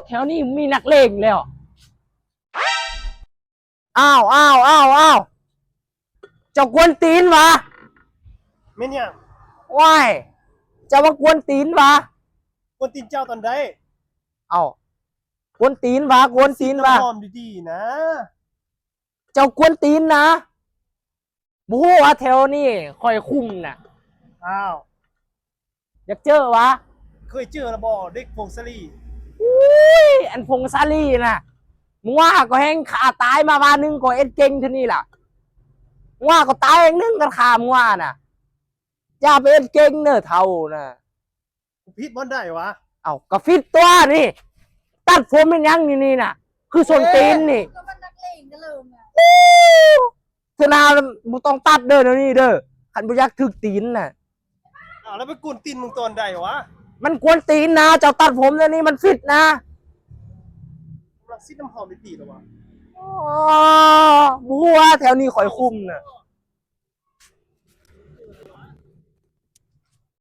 แถวนี้มีนักเลงแล้วอ้าวเจ้ากวนตีนวะไม่เนี่ยว้ายเจ้ามากวนตีนวะคนตีนเจ้าตอนใดเอ้ากวนตีนวะกวนตีนวะหอมดีๆนะเจ้ากวนตีนนะบู๊วะแถวนี้คอยคุ้มน่ะอ้าวอยากเจอวะเคยเจอระบอเด็กพงศลีอุ้ยอันพงซาลีน่ะมึงว่าก็แห้งขาตายมาวันนึงก็เอ็ดเก่งที่นี่ล่ะมึงว่าก็ตายเองนึงกันขามึงว่าน่ะอย่าไปเอ็ดเก่งเนอะเท่าน่ะ พิษบอลได้วะเอาก็ฟิตตัวนี่ตัดผมเป็นยังนี่น่ะ คือส่วนตีนนี่ก็มันนักเลงกันเลยอ่ะเธอนาบุต้องตัดเด้อเดี๋ยวนี้เด้อขันบุยักถึกตีนน่ะ อ้าวแล้วไปกุนตีนมึงตอนใดวะมันกวนตีนนะเจ้าตัดผมเดี๋ยวนี้มันฟิตนะรักซิดน้ำหอมดีๆหรอวะอ๋อบัวแถวนี้ข่อยคุ้มน่ะ